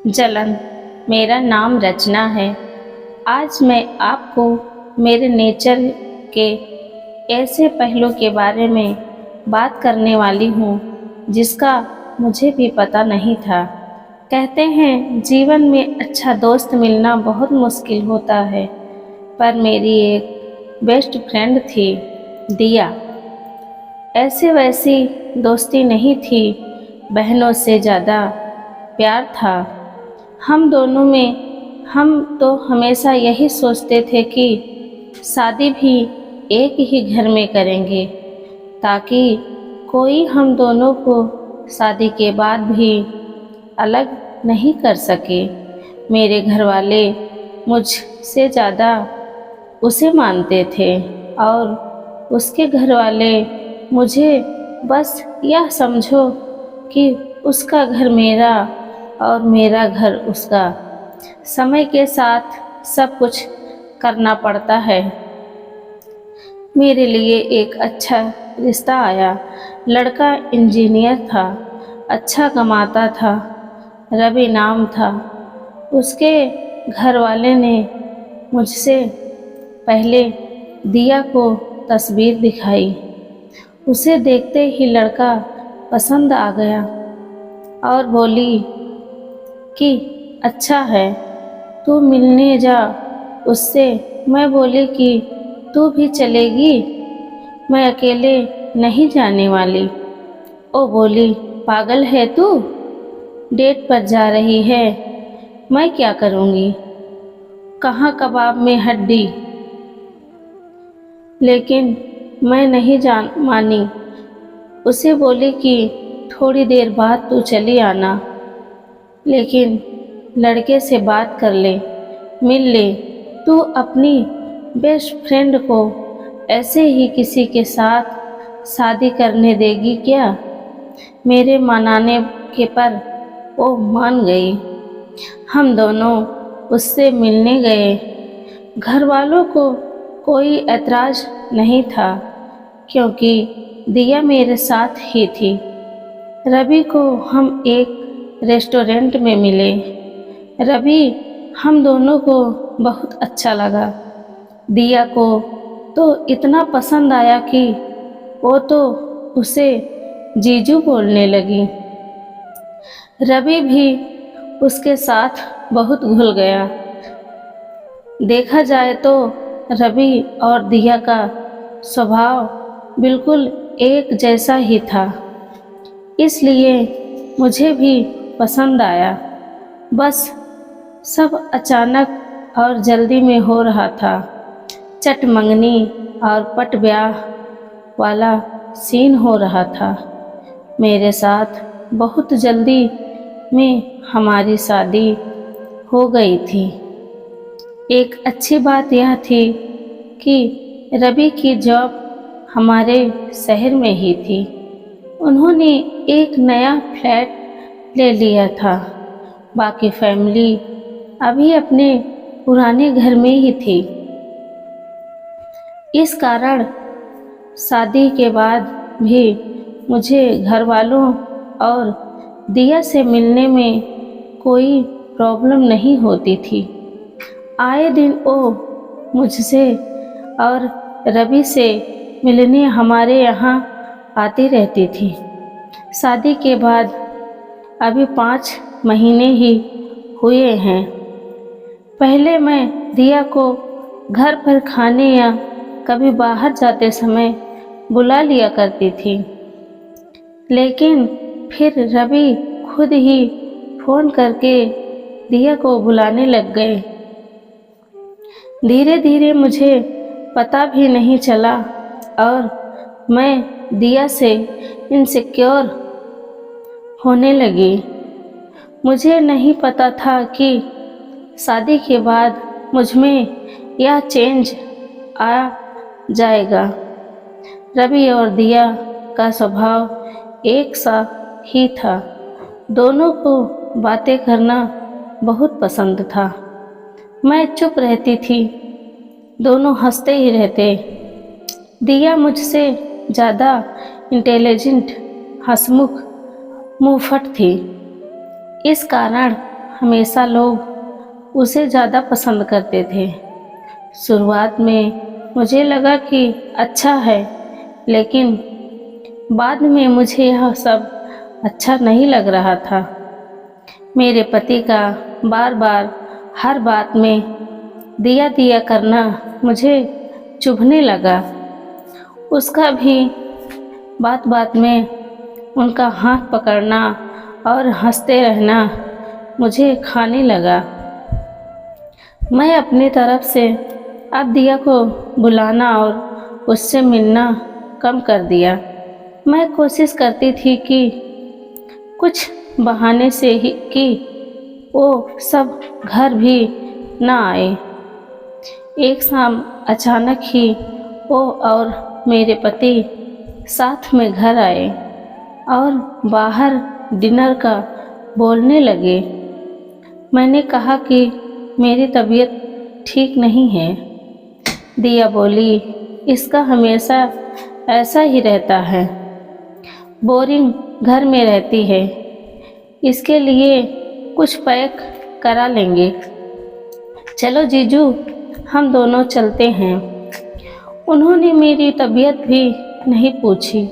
जलन। मेरा नाम रचना है। आज मैं आपको मेरे नेचर के ऐसे पहलू के बारे में बात करने वाली हूँ जिसका मुझे भी पता नहीं था। कहते हैं जीवन में अच्छा दोस्त मिलना बहुत मुश्किल होता है, पर मेरी एक बेस्ट फ्रेंड थी, दिया। ऐसे वैसी दोस्ती नहीं थी, बहनों से ज़्यादा प्यार था हम दोनों में। हम तो हमेशा यही सोचते थे कि शादी भी एक ही घर में करेंगे, ताकि कोई हम दोनों को शादी के बाद भी अलग नहीं कर सके। मेरे घर वाले मुझसे ज़्यादा उसे मानते थे और उसके घर वाले मुझे बस यह समझो कि उसका घर मेरा और मेरा घर उसका। समय के साथ सब कुछ करना पड़ता है। मेरे लिए एक अच्छा रिश्ता आया। लड़का इंजीनियर था, अच्छा कमाता था, रवि नाम था। उसके घर वाले ने मुझसे पहले दिया को तस्वीर दिखाई। उसे देखते ही लड़का पसंद आ गया और बोली कि अच्छा है, तू मिलने जा उससे। मैं बोली कि तू भी चलेगी, मैं अकेले नहीं जाने वाली। ओ बोली, पागल है तू, डेट पर जा रही है, मैं क्या करूँगी, कहाँ कबाब में हड्डी। लेकिन मैं नहीं जान मानी। उसे बोली कि थोड़ी देर बाद तू चली आना, लेकिन लड़के से बात कर ले, मिल ले। तू अपनी बेस्ट फ्रेंड को ऐसे ही किसी के साथ शादी करने देगी क्या? मेरे मनाने के पर वो मान गई। हम दोनों उससे मिलने गए। घर वालों को कोई ऐतराज़ नहीं था, क्योंकि दिया मेरे साथ ही थी। रवि को हम एक रेस्टोरेंट में मिले। रवि हम दोनों को बहुत अच्छा लगा। दिया को तो इतना पसंद आया कि वो तो उसे जीजू बोलने लगी। रवि भी उसके साथ बहुत घुल गया। देखा जाए तो रवि और दिया का स्वभाव बिल्कुल एक जैसा ही था, इसलिए मुझे भी पसंद आया। बस सब अचानक और जल्दी में हो रहा था। चट मंगनी और पट ब्याह वाला सीन हो रहा था। मेरे साथ बहुत जल्दी में हमारी शादी हो गई थी। एक अच्छी बात यह थी कि रवि की जॉब हमारे शहर में ही थी। उन्होंने एक नया फ्लैट ले लिया था। बाकी फैमिली अभी अपने पुराने घर में ही थी। इस कारण शादी के बाद भी मुझे घर वालों और दिया से मिलने में कोई प्रॉब्लम नहीं होती थी। आए दिन वो मुझसे और रवि से मिलने हमारे यहाँ आती रहती थी। शादी के बाद अभी 5 महीने ही हुए हैं। पहले मैं दिया को घर पर खाने या कभी बाहर जाते समय बुला लिया करती थी, लेकिन फिर रवि खुद ही फ़ोन करके दिया को बुलाने लग गए। धीरे धीरे मुझे पता भी नहीं चला और मैं दिया से इनसिक्योर होने लगी। मुझे नहीं पता था कि शादी के बाद मुझ में यह चेंज आ जाएगा। रवि और दिया का स्वभाव एक सा ही था। दोनों को बातें करना बहुत पसंद था। मैं चुप रहती थी, दोनों हंसते ही रहते। दिया मुझसे ज़्यादा इंटेलिजेंट, हंसमुख, मुंहफट थी। इस कारण हमेशा लोग उसे ज़्यादा पसंद करते थे। शुरुआत में मुझे लगा कि अच्छा है, लेकिन बाद में मुझे यह सब अच्छा नहीं लग रहा था। मेरे पति का बार बार हर बात में दिया दिया करना मुझे चुभने लगा। उसका भी बात बात में उनका हाथ पकड़ना और हंसते रहना मुझे खाने लगा। मैं अपनी तरफ से अब दिया को बुलाना और उससे मिलना कम कर दिया। मैं कोशिश करती थी कि कुछ बहाने से ही कि वो सब घर भी ना आए। एक शाम अचानक ही वो और मेरे पति साथ में घर आए और बाहर डिनर का बोलने लगे। मैंने कहा कि मेरी तबीयत ठीक नहीं है। दिया बोली, इसका हमेशा ऐसा ही रहता है, बोरिंग घर में रहती है, इसके लिए कुछ पैक करा लेंगे। चलो जीजू, हम दोनों चलते हैं। उन्होंने मेरी तबीयत भी नहीं पूछी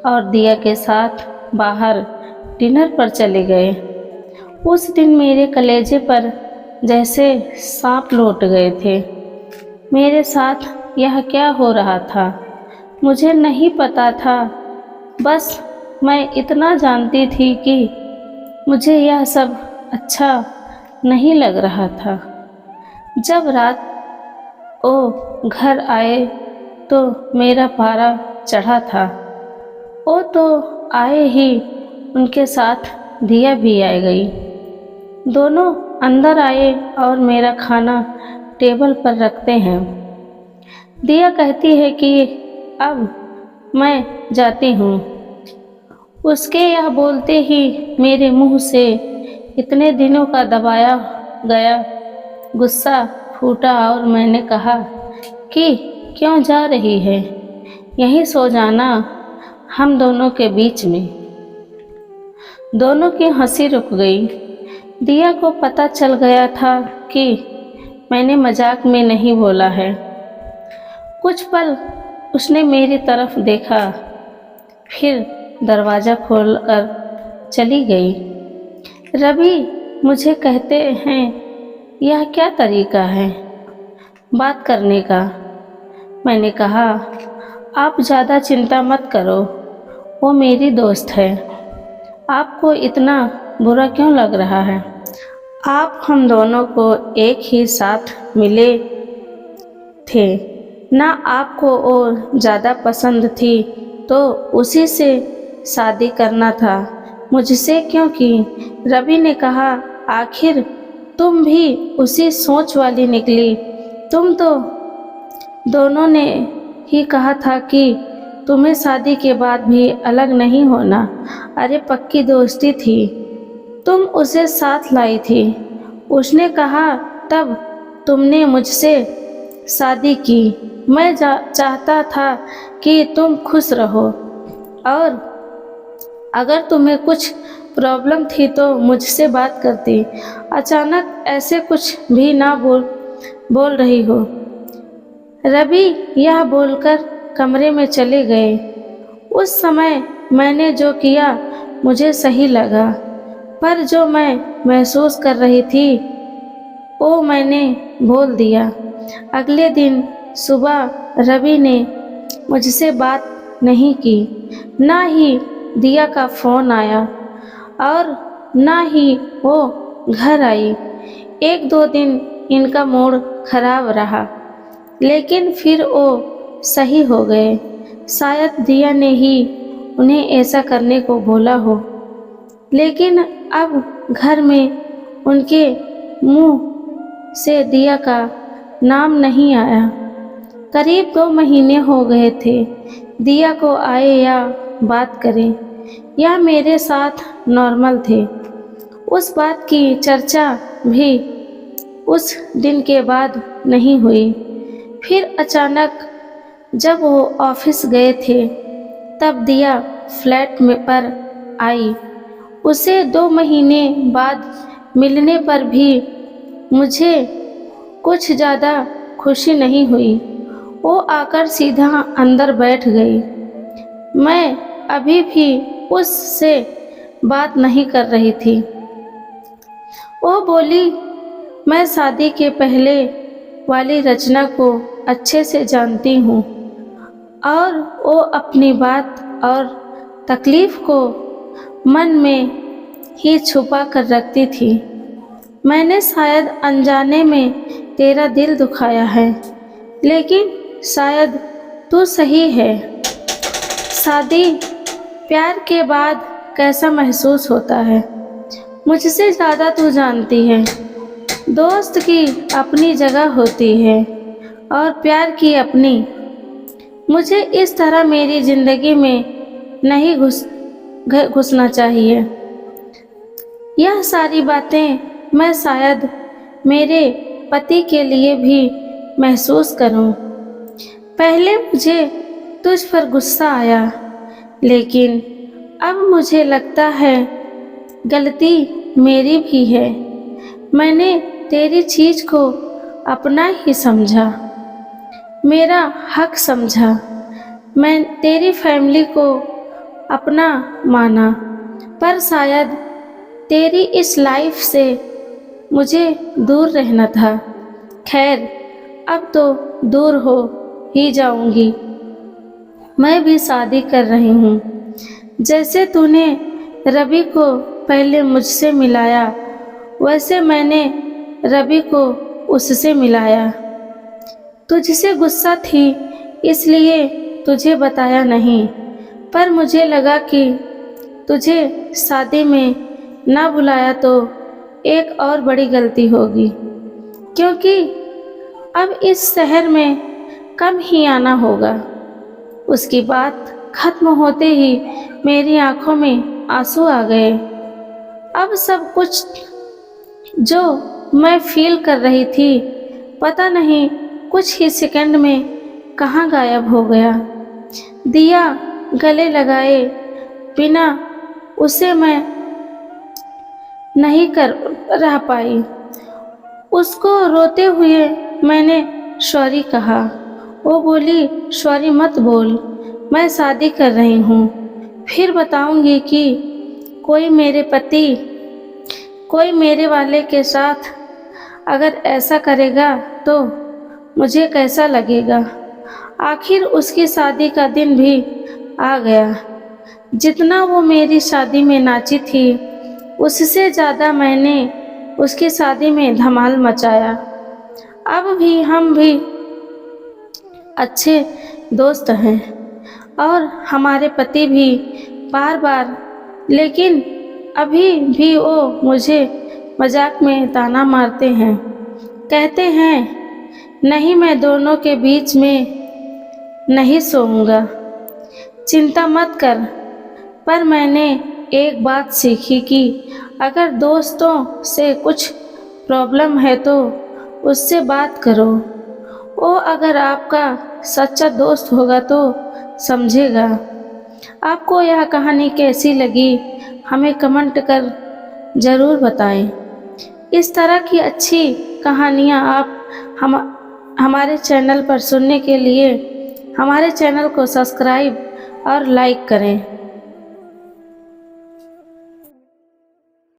और दिया के साथ बाहर डिनर पर चले गए। उस दिन मेरे कलेजे पर जैसे सांप लौट गए थे। मेरे साथ यह क्या हो रहा था मुझे नहीं पता था। बस मैं इतना जानती थी कि मुझे यह सब अच्छा नहीं लग रहा था। जब रात वो घर आए तो मेरा पारा चढ़ा था। वो तो आए ही उनके साथ दिया भी आ गई। दोनों अंदर आए और मेरा खाना टेबल पर रखते हैं। दिया कहती है कि अब मैं जाती हूँ। उसके यह बोलते ही मेरे मुंह से इतने दिनों का दबाया गया गुस्सा फूटा और मैंने कहा कि क्यों जा रही है, यहीं सो जाना हम दोनों के बीच में। दोनों की हंसी रुक गई। दिया को पता चल गया था कि मैंने मजाक में नहीं बोला है। कुछ पल उसने मेरी तरफ देखा, फिर दरवाज़ा खोलकर चली गई। रवि मुझे कहते हैं, यह क्या तरीका है बात करने का। मैंने कहा, आप ज़्यादा चिंता मत करो, वो मेरी दोस्त है। आपको इतना बुरा क्यों लग रहा है? आप हम दोनों को एक ही साथ मिले थे ना, आपको वो ज़्यादा पसंद थी तो उसी से शादी करना था, मुझसे क्योंकि रवि ने कहा, आखिर तुम भी उसी सोच वाली निकली। तुम तो दोनों ने ही कहा था कि तुम्हें शादी के बाद भी अलग नहीं होना। अरे पक्की दोस्ती थी, तुम उसे साथ लाई थी। उसने कहा तब तुमने मुझसे शादी की। मैं चाहता था कि तुम खुश रहो और अगर तुम्हें कुछ प्रॉब्लम थी तो मुझसे बात करती। अचानक ऐसे कुछ भी ना बोल रही हो। रवि यह बोलकर कमरे में चले गए। उस समय मैंने जो किया मुझे सही लगा, पर जो मैं महसूस कर रही थी वो मैंने बोल दिया। अगले दिन सुबह रवि ने मुझसे बात नहीं की, ना ही दिया का फ़ोन आया और ना ही वो घर आई। एक दो दिन इनका मूड खराब रहा, लेकिन फिर वो सही हो गए। शायद दिया ने ही उन्हें ऐसा करने को बोला हो, लेकिन अब घर में उनके मुंह से दिया का नाम नहीं आया। करीब 2 महीने हो गए थे दिया को आए या बात करें या मेरे साथ नॉर्मल थे। उस बात की चर्चा भी उस दिन के बाद नहीं हुई। फिर अचानक जब वो ऑफिस गए थे तब दिया फ्लैट में पर आई। उसे 2 महीने बाद मिलने पर भी मुझे कुछ ज़्यादा खुशी नहीं हुई। वो आकर सीधा अंदर बैठ गई। मैं अभी भी उससे बात नहीं कर रही थी। वो बोली, मैं शादी के पहले वाली रचना को अच्छे से जानती हूँ और वो अपनी बात और तकलीफ़ को मन में ही छुपा कर रखती थी। मैंने शायद अनजाने में तेरा दिल दुखाया है, लेकिन शायद तू सही है। शादी प्यार के बाद कैसा महसूस होता है, मुझसे ज़्यादा तू जानती है। दोस्त की अपनी जगह होती है और प्यार की अपनी। मुझे इस तरह मेरी ज़िंदगी में नहीं घुसना चाहिए। यह सारी बातें मैं शायद मेरे पति के लिए भी महसूस करूं। पहले मुझे तुझ पर गुस्सा आया, लेकिन अब मुझे लगता है गलती मेरी भी है। मैंने तेरी चीज़ को अपना ही समझा, मेरा हक समझा। मैं तेरी फैमिली को अपना माना, पर शायद तेरी इस लाइफ से मुझे दूर रहना था। खैर, अब तो दूर हो ही जाऊंगी। मैं भी शादी कर रही हूँ। जैसे तूने रवि को पहले मुझसे मिलाया, वैसे मैंने रवि को उससे मिलाया। तुझसे गुस्सा थी इसलिए तुझे बताया नहीं, पर मुझे लगा कि तुझे शादी में ना बुलाया तो एक और बड़ी गलती होगी, क्योंकि अब इस शहर में कम ही आना होगा। उसकी बात खत्म होते ही मेरी आंखों में आंसू आ गए। अब सब कुछ जो मैं फील कर रही थी, पता नहीं कुछ ही सेकंड में कहाँ गायब हो गया। दिया गले लगाए बिना उसे मैं नहीं कर रह पाई। उसको रोते हुए मैंने सॉरी कहा। वो बोली, सॉरी मत बोल, मैं शादी कर रही हूँ, फिर बताऊंगी कि कोई मेरे वाले के साथ अगर ऐसा करेगा तो मुझे कैसा लगेगा। आखिर उसकी शादी का दिन भी आ गया। जितना वो मेरी शादी में नाची थी, उससे ज़्यादा मैंने उसकी शादी में धमाल मचाया। अब भी हम भी अच्छे दोस्त हैं और हमारे पति भी बार बार, लेकिन अभी भी वो मुझे मजाक में ताना मारते हैं। कहते हैं नहीं, मैं दोनों के बीच में नहीं सोऊंगा। चिंता मत कर, पर मैंने एक बात सीखी कि अगर दोस्तों से कुछ प्रॉब्लम है तो उससे बात करो। वो अगर आपका सच्चा दोस्त होगा तो समझेगा। आपको यह कहानी कैसी लगी हमें कमेंट कर ज़रूर बताएं। इस तरह की अच्छी कहानियाँ आप हमारे चैनल पर सुनने के लिए हमारे चैनल को सब्सक्राइब और लाइक करें।